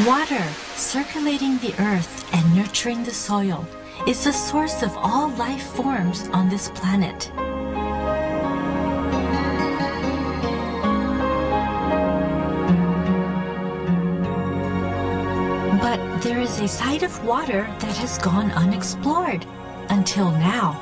Water, circulating the earth and nurturing the soil, is the source of all life forms on this planet. But there is a side of water that has gone unexplored until now.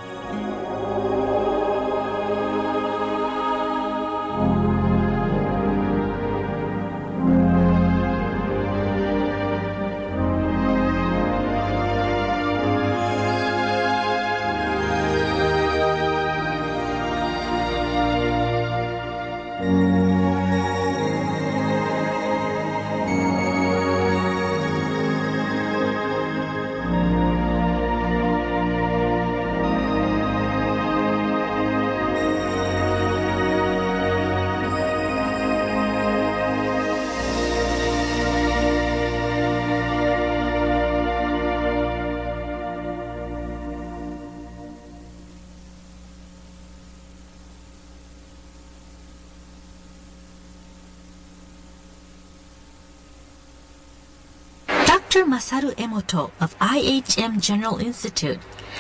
Dr. Masaru Emoto of IHM General Institute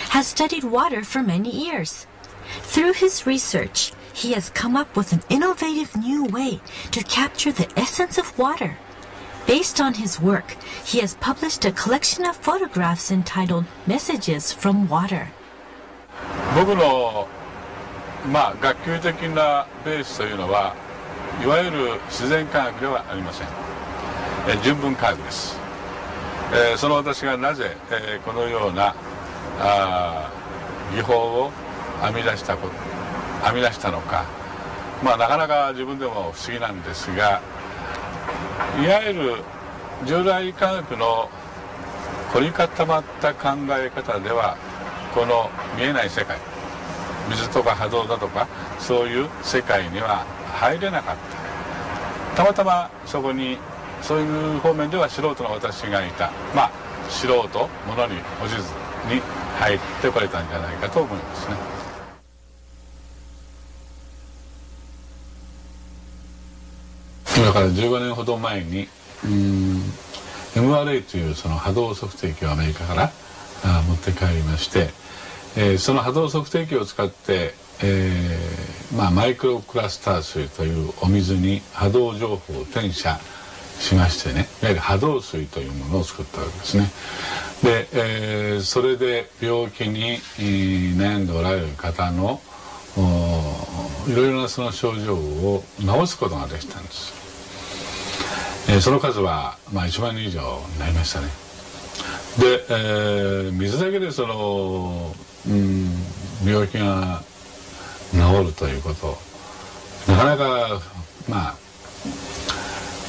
has studied water for many years. Through his research, he has come up with an innovative new way to capture the essence of water. Based on his work, he has published a collection of photographs entitled Messages from Water. 僕の学級的なベースというのはいわゆる自然科学ではありません。純文科学です。その私がなぜ、このような技法を編み出したのか、なかなか自分でも不思議なんですが、いわゆる従来科学の凝り固まった考え方ではこの見えない世界、水とか波動だとかそういう世界には入れなかった。たまたまそこにそういう方面では素人の私がいた、素人ものにお地図に入ってこれたんじゃないかと思いますね。今から15年ほど前にMRA というその波動測定器をアメリカから持って帰りまして、その波動測定器を使って、マイクロクラスター水というお水に波動情報を転写しましてね、いわゆる波動水というものを作ったわけですね。で、それで病気に悩んでおられる方のいろいろなその症状を治すことができたんです。その数は1万人以上になりましたね。で、水だけでその、病気が治るということなかなか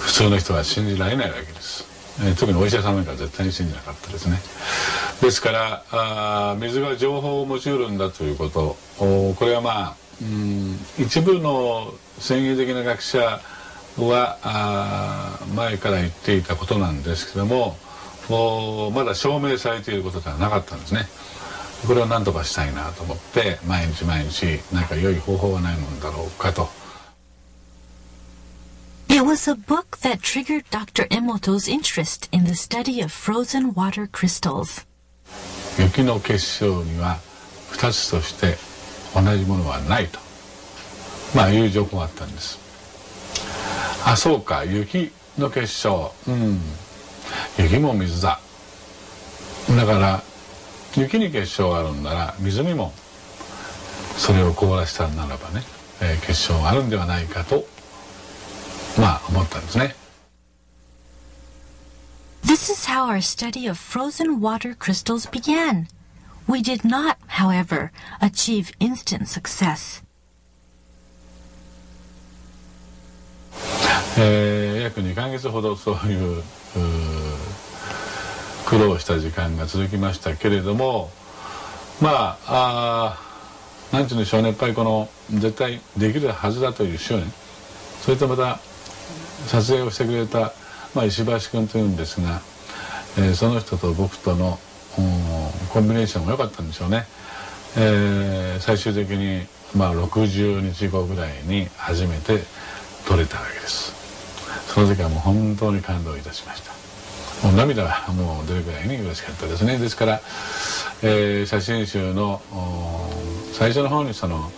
普通の人は信じられないわけです。特にお医者様なんか絶対に信じなかったですね。ですから水が情報を持ち得るんだということ、これは一部の先鋭的な学者は前から言っていたことなんですけども、まだ証明されていることではなかったんですね。これを何とかしたいなと思って毎日何か良い方法はないもんだろうかと。It was a book that triggered Dr. Emoto's interest in the study of frozen water crystals. 雪の結晶には2つとして同じものはないと、いう情報があったんです。あ、そうか、雪の結晶、雪も水だ。だから雪に結晶があるんなら水にもそれを凍らせたならばね、結晶があるんではないかと思ったんですね。This is how our study of frozen water crystals began. We did not, however, achieve instant success. 約2ヶ月ほどそういう苦労した時間が続きましたけれども、なんて言うんでしょうね、やっぱりこの絶対できるはずだという執念、それとまた撮影をしてくれた、石橋君というんですが、その人と僕とのコンビネーションが良かったんでしょうね。最終的に60日後ぐらいに初めて撮れたわけです。その時はもう本当に感動いたしました。もう涙がもう出るぐらいに嬉しかったですね。ですから、写真集の最初の方にその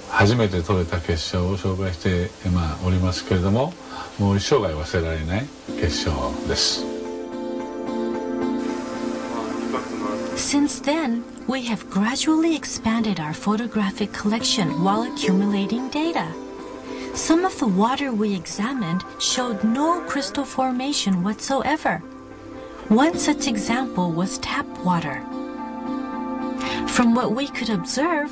初めて撮れた結晶を紹介して、おりますけれども、もう一生涯忘れられない結晶です。Since then, we have gradually expanded our photographic collection while accumulating data. Some of the water we examined showed no crystal formation whatsoever. One such example was tap water. From what we could observe,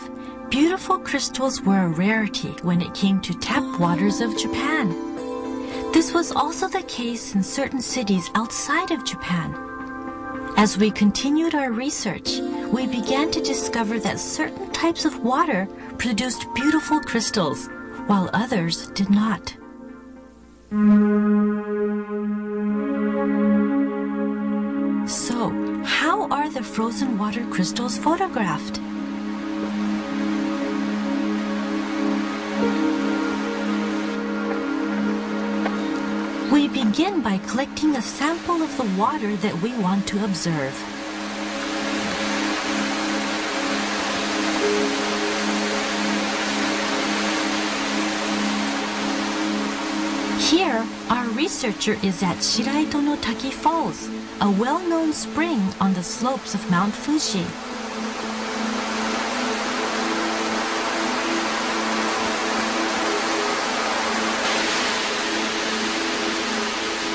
beautiful crystals were a rarity when it came to tap waters of Japan. This was also the case in certain cities outside of Japan. As we continued our research, we began to discover that certain types of water produced beautiful crystals, while others did not. So, how are the frozen water crystals photographed? We begin by collecting a sample of the water that we want to observe. Here, our researcher is at Shiraito no Taki Falls, a well-known spring on the slopes of Mount Fuji.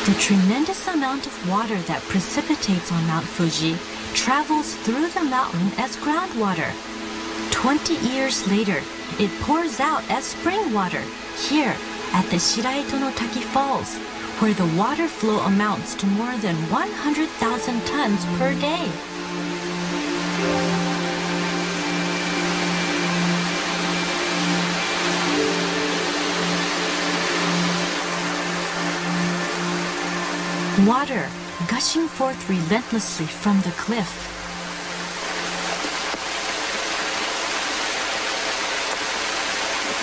The tremendous amount of water that precipitates on Mount Fuji travels through the mountain as groundwater. 20 years later, it pours out as spring water here at the Shiraito no Taki Falls, where the water flow amounts to more than 100,000 tons per day. Water gushing forth relentlessly from the cliff.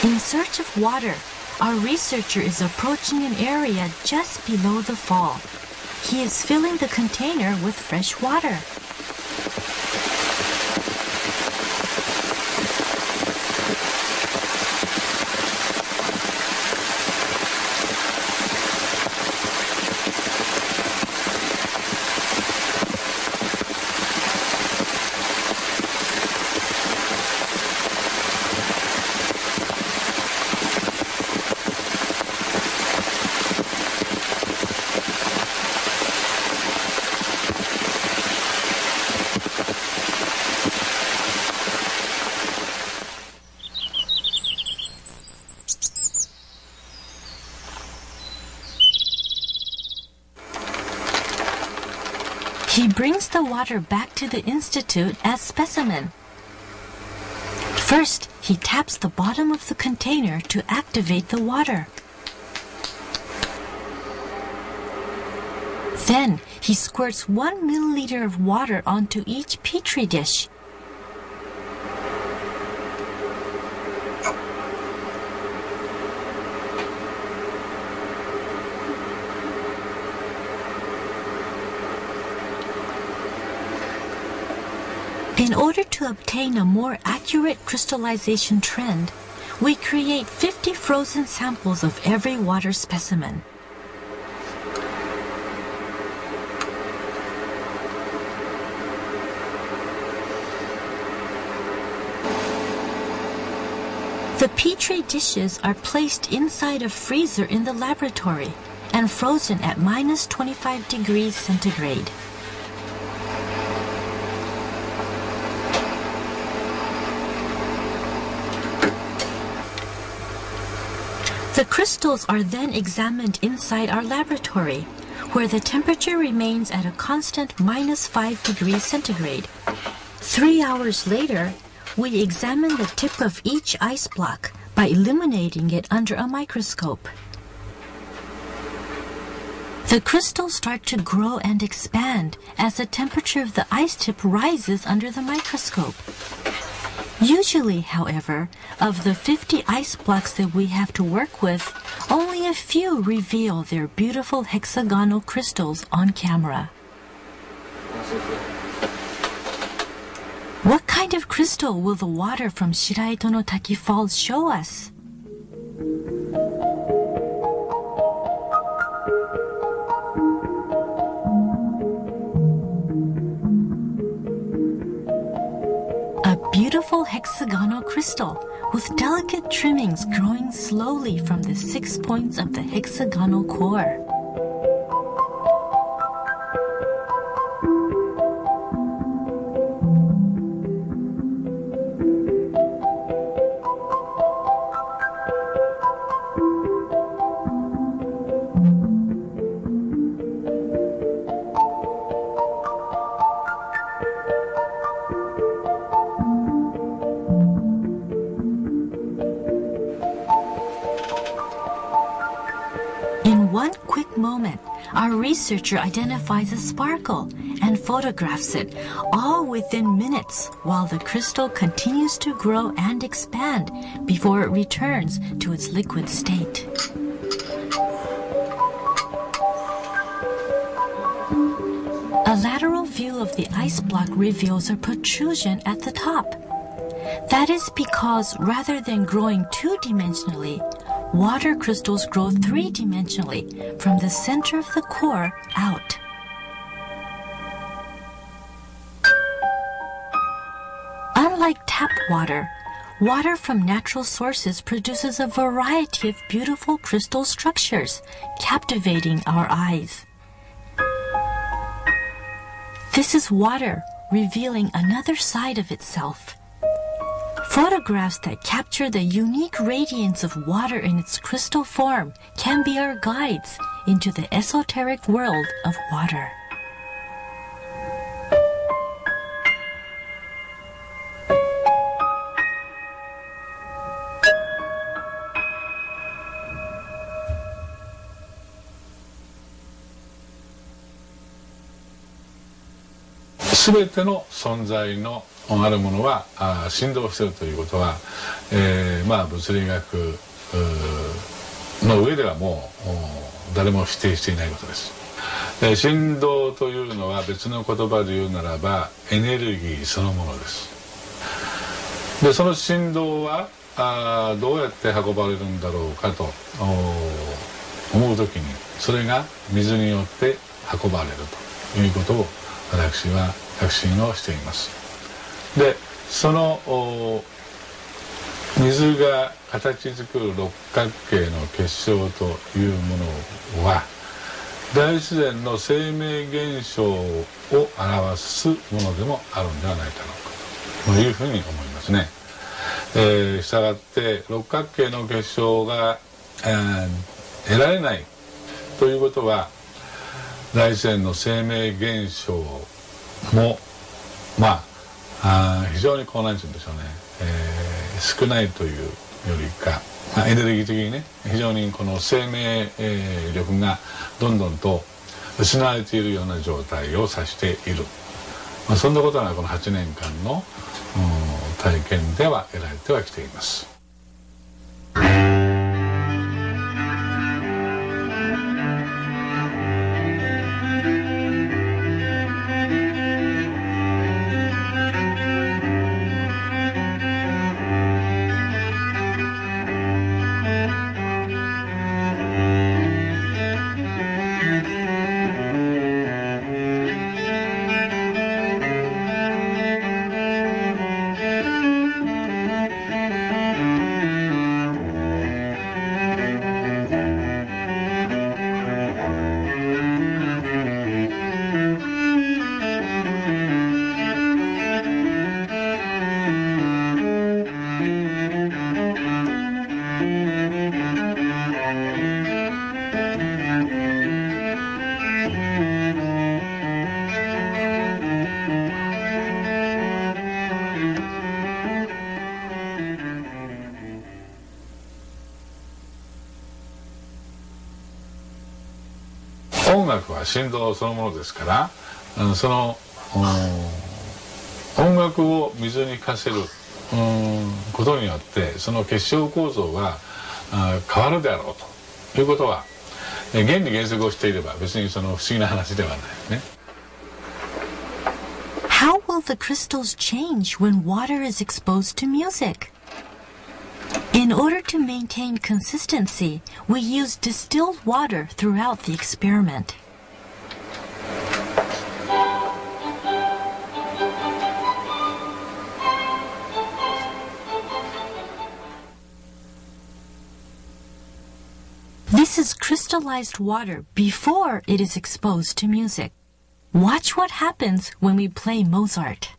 In search of water, our researcher is approaching an area just below the fall. He is filling the container with fresh water. He brings the water back to the institute as specimen. First, he taps the bottom of the container to activate the water. Then, he squirts 1 milliliter of water onto each petri dish. In order to obtain a more accurate crystallization trend, we create 50 frozen samples of every water specimen. The petri dishes are placed inside a freezer in the laboratory and frozen at -25 degrees centigrade. The crystals are then examined inside our laboratory, where the temperature remains at a constant -5 degrees centigrade. 3 hours later, we examine the tip of each ice block by illuminating it under a microscope. The crystals start to grow and expand as the temperature of the ice tip rises under the microscope. Usually, however, of the 50 ice blocks that we have to work with, only a few reveal their beautiful hexagonal crystals on camera. What kind of crystal will the water from Shiraito no Taki Falls show us? A beautiful hexagonal crystal with delicate trimmings growing slowly from the 6 points of the hexagonal core. One quick moment, our researcher identifies a sparkle and photographs it, all within minutes, while the crystal continues to grow and expand before it returns to its liquid state. A lateral view of the ice block reveals a protrusion at the top. That is because rather than growing two-dimensionally, water crystals grow three-dimensionally from the center of the core out. Unlike tap water, water from natural sources produces a variety of beautiful crystal structures, captivating our eyes. This is water revealing another side of itself. Photographs that capture the unique radiance of water in its crystal form can be our guides into the esoteric world of water.全ての存在のあるものは振動しているということは、物理学の上ではもう誰も否定していないことです。振動というのは別の言葉で言うならばエネルギーそのものです。でその振動はどうやって運ばれるんだろうかと思うときにそれが水によって運ばれるということを私は確信をしています。でその水が形作る六角形の結晶というものは大自然の生命現象を表すものでもあるんではないだろうかというふうに思いますね。したがって六角形の結晶が、得られないということは大自然の生命現象も非常になんて言うんでしょうね、少ないというよりか、エネルギー的にね非常にこの生命力がどんどんと失われているような状態を指している、そんなことがこの8年間の体験では得られてはきています。音楽は振動そのものですからその音楽を水に化せることによってその結晶構造が変わるであろうということは原理原則をしていれば別にその不思議な話ではないね。How will the crystals change when water is exposed to music? In order to maintain consistency, we use distilled water throughout the experiment. This is crystallized water before it is exposed to music. Watch what happens when we play Mozart.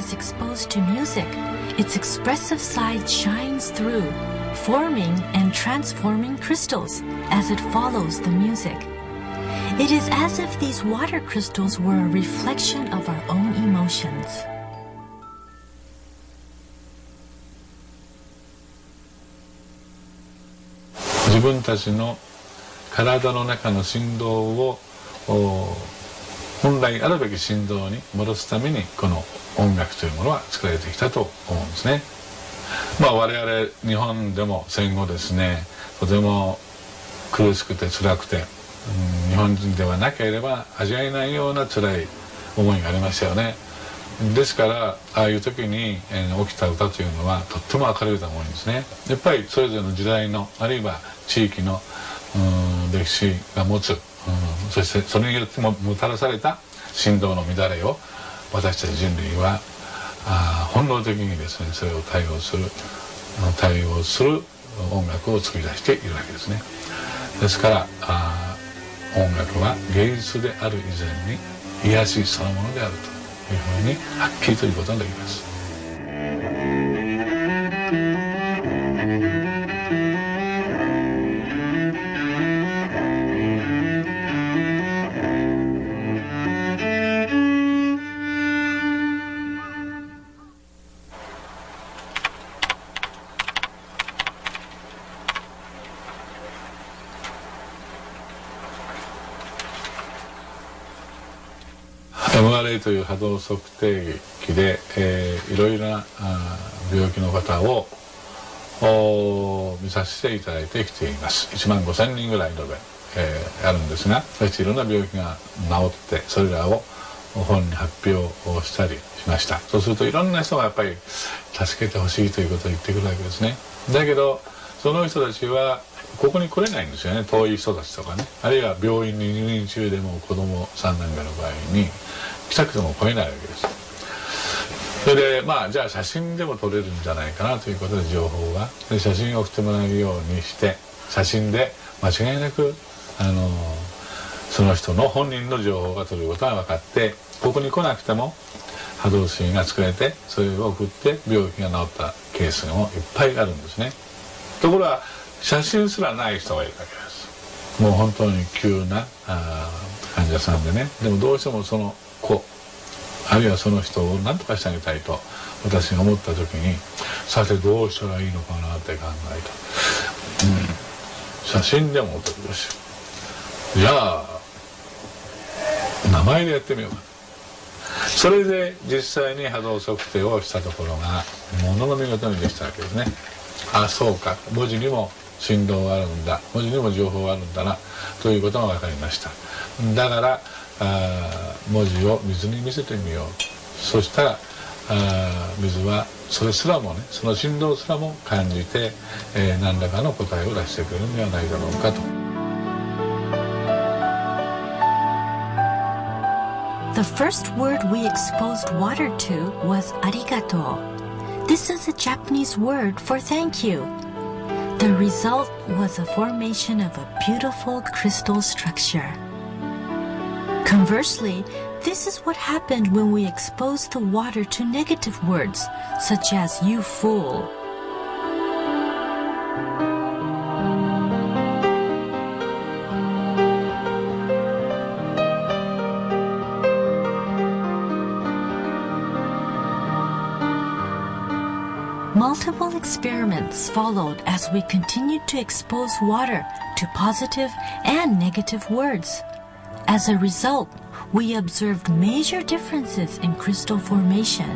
is exposed to music, its expressive side shines through, forming and transforming crystals as it follows the music. It is as if these water crystals were a reflection of our own emotions. 自分たちの体の中の振動を本来あるべき振動に戻すためにこの音楽というものは作られてきたと思うんですね。我々日本でも戦後ですね、とても苦しくて辛くて、日本人ではなければ味わえないような辛い思いがありましたよね。ですからああいう時に起きた歌というのはとっても明るい歌が多いんですね。やっぱりそれぞれの時代のあるいは地域の歴史が持つ、そしてそれによってもたらされた振動の乱れを私たち人類は本能的にですね、それを対応する音楽を作り出しているわけですね。ですから音楽は芸術である以前に癒しそのものであるというふうにはっきりということができます。MRA という波動測定器で、いろいろな病気の方を見させていただいてきています。15,000人ぐらいので、あるんですが、そしていろんな病気が治ってそれらを本に発表をしたりしました。そうするといろんな人がやっぱり助けてほしいということを言ってくるわけですね。だけどその人たちはここに来れないんですよね。遠い人たちとかね、あるいは病院に入院中でも子供さんなんかの場合に来たくても来れないわけです。それでじゃあ写真でも撮れるんじゃないかなということで情報はで写真を送ってもらうようにして写真で間違いなくその人の本人の情報が取れることが分かって、ここに来なくても波動水が作れてそれを送って病気が治ったケースもいっぱいあるんですね。ところが写真すらない人がいるわけです。もう本当に急な患者さんでね、でもどうしてもその子あるいはその人を何とかしてあげたいと私が思った時に、さてどうしたらいいのかなって考えた、写真でも撮るし、じゃあ名前でやってみようか。それで実際に波動測定をしたところがものの見事にできたわけですね。あ、そうか、文字にも振動があるんだ、文字にも情報があるんだなということが分かりました。だから文字を水に見せてみよう。そしたら水はそれすらもね、その振動すらも感じて、何らかの答えを出してくれるんではないだろうかと。The first word we exposed water to was arigato. This is a Japanese word for thank you. The result was a formation of a beautiful crystal structure. Conversely, this is what happened when we exposed the water to negative words, such as you fool. Multiple experiments followed as we continued to expose water to positive and negative words. As a result, we observed major differences in crystal formation.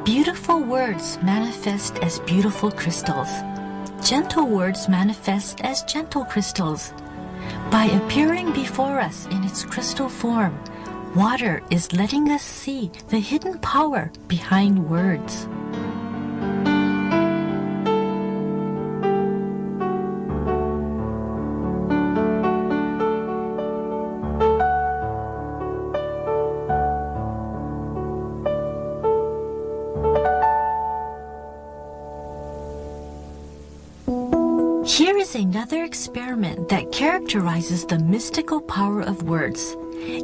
Beautiful words manifest as beautiful crystals. Gentle words manifest as gentle crystals. By appearing before us in its crystal form, Water is letting us see the hidden power behind words. Here is another experiment that characterizes the mystical power of words.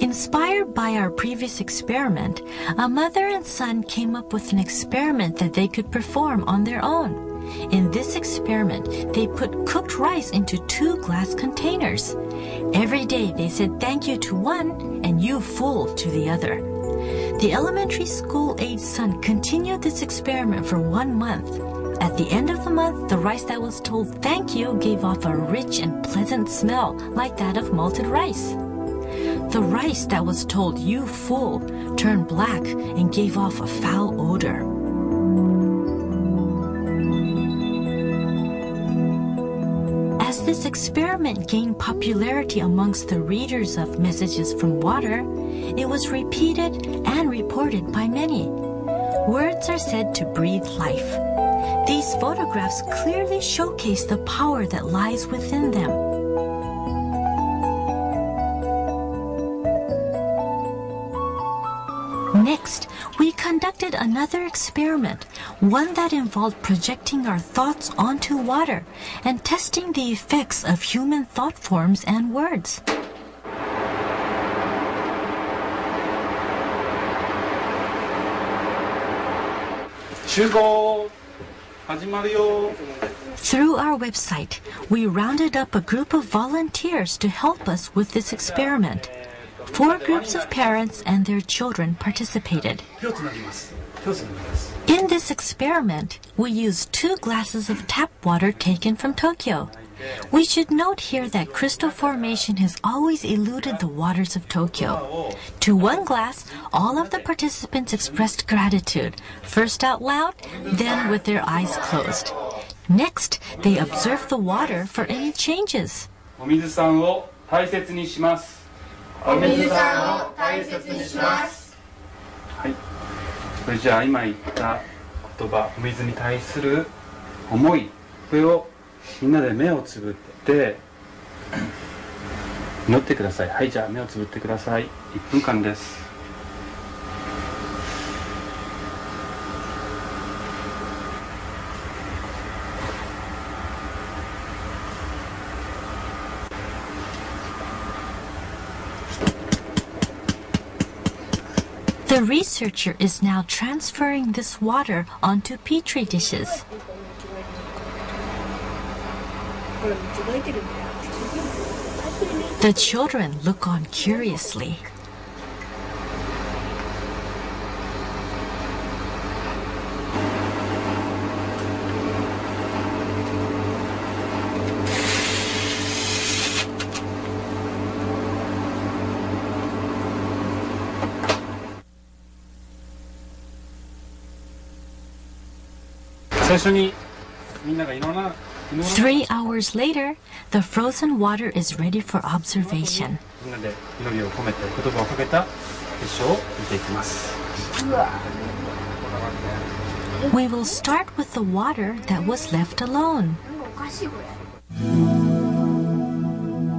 Inspired by our previous experiment, a mother and son came up with an experiment that they could perform on their own. In this experiment, they put cooked rice into 2 glass containers. Every day they said thank you to one and you fool to the other. The elementary school-age son continued this experiment for 1 month. At the end of the month, the rice that was told thank you gave off a rich and pleasant smell like that of malted rice. The rice that was told you fool turned black and gave off a foul odor. As this experiment gained popularity amongst the readers of messages from water, it was repeated and reported by many. Words are said to breathe life. These photographs clearly showcase the power that lies within them. Next, we conducted another experiment, one that involved projecting our thoughts onto water and testing the effects of human thought forms and words. Through our website, we rounded up a group of volunteers to help us with this experiment. 4 groups of parents and their children participated. In this experiment, we used 2 glasses of tap water taken from Tokyo. We should note here that crystal formation has always eluded the waters of Tokyo. To 1 glass, all of the participants expressed gratitude, first out loud, then with their eyes closed. Next, they observed the water for any changes. お水さんを大切にします。お水さんを大切にします。はい。それじゃあ今言った言葉、お水に対する思い、これをみんなで目をつぶって祈ってください。はい、じゃあ目をつぶってください。1分間です。The researcher is now transferring this water onto petri dishes. The children look on curiously. Three 3 hours later, the frozen water is ready for observation. We will start with the water that was left alone.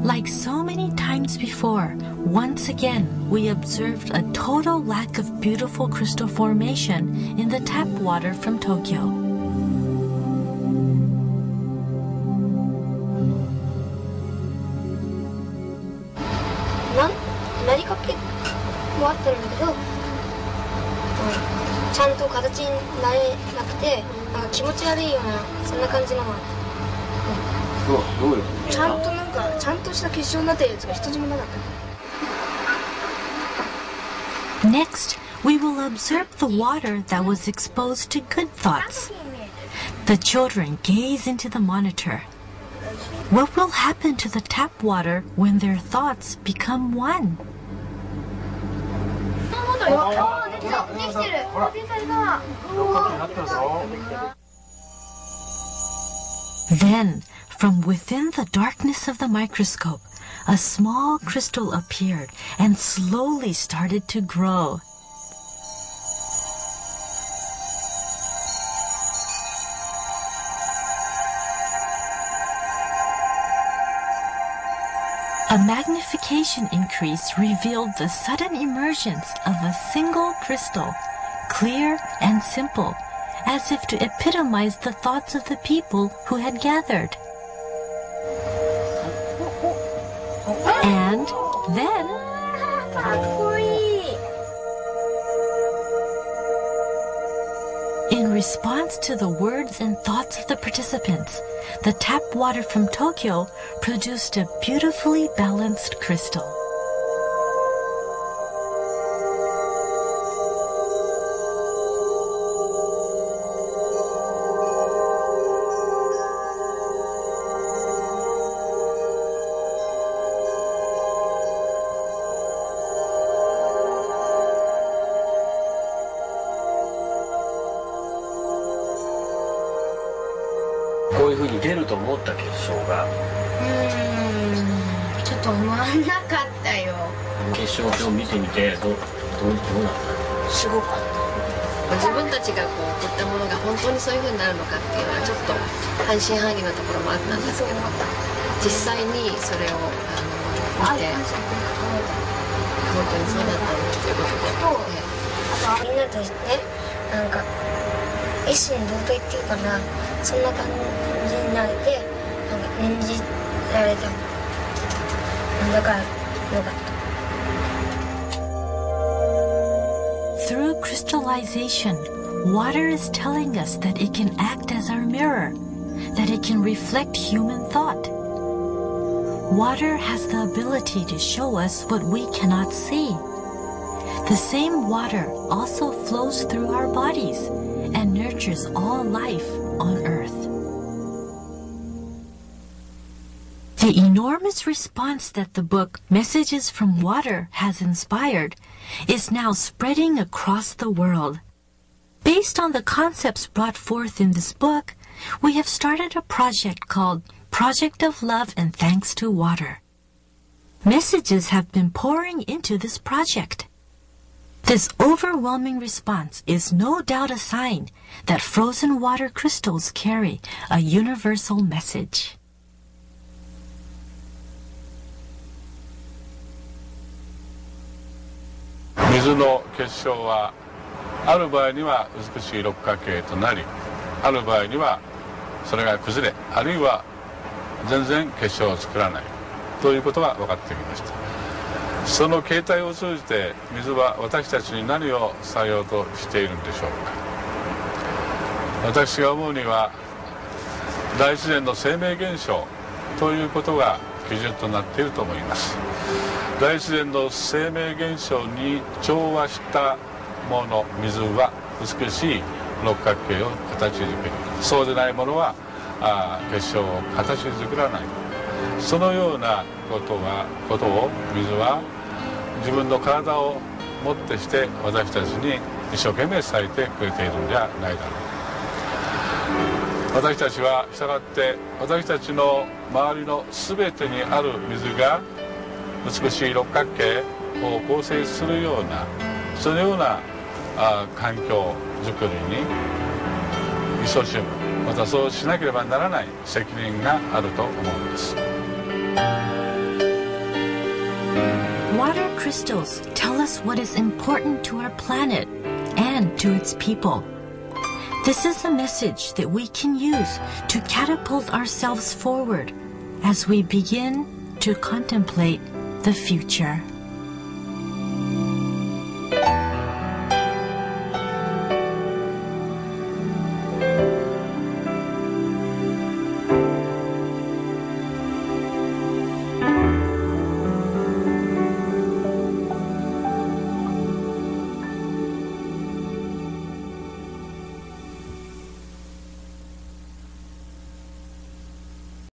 Like so many times before, once again we observed a total lack of beautiful crystal formation in the tap water from Tokyo. Next, we will observe the water that was exposed to good thoughts. The children gaze into the monitor. What will happen to the tap water when their thoughts become one? Then, from within the darkness of the microscope, a small crystal appeared and slowly started to grow. A magnification increase revealed the sudden emergence of a single crystal, clear and simple, as if to epitomize the thoughts of the people who had gathered. And then, in response to the words and thoughts of the participants, the tap water from Tokyo produced a beautifully balanced crystal. Through crystallization, water is telling us that it can act as our mirror, that it can reflect human thought. Water has the ability to show us what we cannot see. The same water also flows through our bodies and nurtures all life on earth. The enormous response that the book Messages from Water has inspired is now spreading across the world. Based on the concepts brought forth in this book, we have started a project called Project of Love and Thanks to Water. Messages have been pouring into this project. This overwhelming response is no doubt a sign that frozen water crystals carry a universal message. 水の結晶はある場合には美しい六角形となり、ある場合にはそれが崩れ、あるいは全然結晶を作らないということが分かってきました。その形態を通じて水は私たちに何をさようとしているんでしょうか。私が思うには大自然の生命現象ということが基準となっていると思います。大自然の生命現象に調和したもの、水は美しい六角形を形作る。そうでないものは結晶を形作らない。そのようなことを水は自分の体をもってして私たちに一生懸命伝えてくれているんじゃないだろう。私たちは従って私たちの周りの全てにある水が美しい六角形を構成するようなそのような環境づくりに勤しむ、またそうしなければならない責任があると思うんです。Water crystals tell us what is important to our planet and to its people. This is a message that we can use to catapult ourselves forward as we begin to contemplate the future.